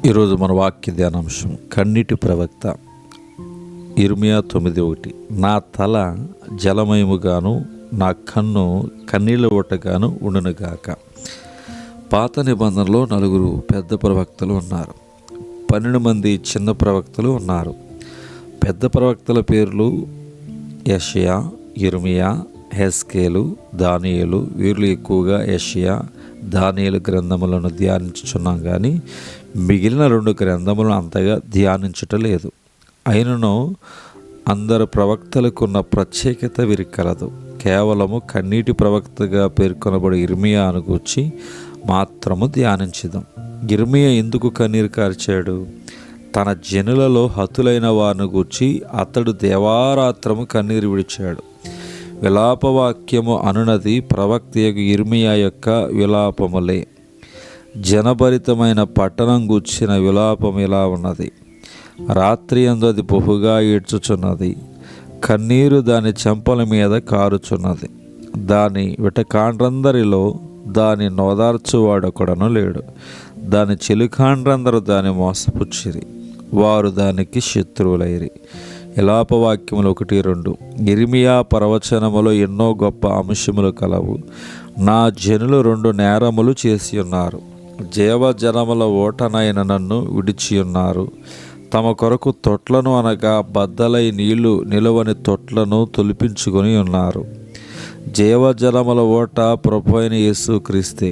ఈరోజు మన వాక్య ధ్యానాంశం కన్నీటి ప్రవక్త. ఇర్మియా 9:1. నా తల జలమయముగాను నా కన్ను కన్నీళ్ళ ఊటగాను ఉండునుగాక. పాత నిబంధనలో 4 పెద్ద ప్రవక్తలు ఉన్నారు, 12 మంది చిన్న ప్రవక్తలు ఉన్నారు. పెద్ద ప్రవక్తల పేర్లు యెషయా, ఇర్మియా, హెస్కేలు, దానియేలు. వీళ్ళు ఎక్కువగా యెషయా, దానియేలు గ్రంథములను ధ్యానించుచున్నాం, కానీ మిగిలిన 2 గ్రంథములను అంతగా ధ్యానించటం లేదు. అయినను అందరు ప్రవక్తలకు ఉన్న ప్రత్యేకత వీరికి కలదు. కేవలము కన్నీటి ప్రవక్తగా పేర్కొనబడి ఇర్మియాను గూర్చి మాత్రము ధ్యానించుదాం. ఇర్మియా ఎందుకు కన్నీరు కార్చాడు? తన జనులలో హతులైన వారిని గూర్చి అతడు దేవారాత్రము కన్నీరు విడిచాడు. విలాపవాక్యము అనునది ప్రవక్త ఇర్మియా యొక్క విలాపములే. జనభరితమైన పట్టణం గూర్చిన విలాపం ఇలా ఉన్నది: రాత్రి యందు అది బహుగా ఏడ్చుచున్నది, కన్నీరు దాని చెంపల మీద కారుచున్నది. దాని విటకాండ్రందరిలో దాని నోదార్చువాడొకడను లేడు. దాని చెలుకాండ్రందరూ దాని మోసపుచ్చిరి, వారు దానికి శత్రువులైరి. విలాపవాక్యములు 1-2. ఇర్మియా ప్రవచనములో ఎన్నో గొప్ప అంశములు కలవు. నా జనులు 2 నేరములు చేసి ఉన్నారు. జీవజనముల ఓటనైన నన్ను విడిచియున్నారు. తమ కొరకు తొట్లను అనగా బద్దలై నీళ్లు నిలవని తొట్లను తొలిపించుకొని ఉన్నారు. జీవజనముల ఓట ప్రభు అయిన యేసు క్రీస్తే.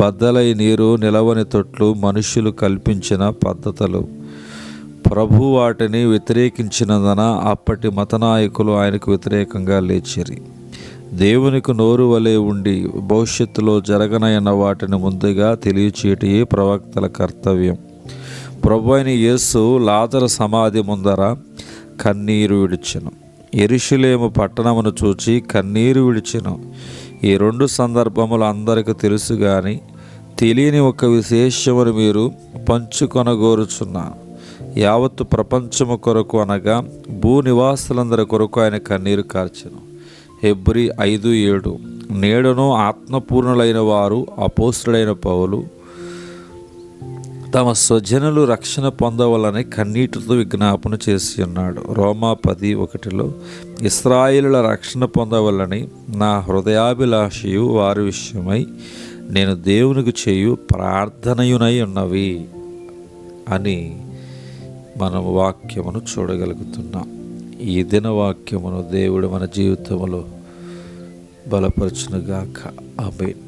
బద్దలై నీరు నిలవని తొట్లు మనుష్యులు కల్పించిన పద్ధతులు. ప్రభు వాటిని వ్యతిరేకించినందున అప్పటి మతనాయకులు ఆయనకు వ్యతిరేకంగా లేచిరి. దేవునికి నోరు వలె ఉండి భవిష్యత్తులో జరగనయన్న వాటిని ముందుగా తెలియచేయటయే ప్రవక్తల కర్తవ్యం. ప్రభు అయిన యేసు లాజరు సమాధి ముందర కన్నీరు విడిచెను. యెరూషలేము పట్టణమును చూచి కన్నీరు విడిచెను. ఈ 2 సందర్భములు అందరికీ తెలుసు, కానీ తెలియని ఒక విశేషమును మీరు పంచుకొనగోరుచున్నాను. యావత్తు ప్రపంచము కొరకు అనగా భూనివాసులందరి కొరకు ఆయన కన్నీరు కార్చెను. హెబ్రీ 5:7. నేడును ఆత్మపూర్ణులైన వారు అపోస్తులైన పౌలు తమ స్వజనులు రక్షణ పొందవలని కన్నీటితో విజ్ఞాపన చేసి ఉన్నాడు. రోమా 10:1. ఇశ్రాయేలుల రక్షణ పొందవలని నా హృదయాభిలాషయు వారి విషయమై నేను దేవునికి చేయు ప్రార్థనయునై ఉన్నవి అని మనం వాక్యమును చూడగలుగుతున్నాం. ఈ దిన వాక్యమును దేవుడు మన జీవితంలో బలపరచునుగాక. ఆమేన్.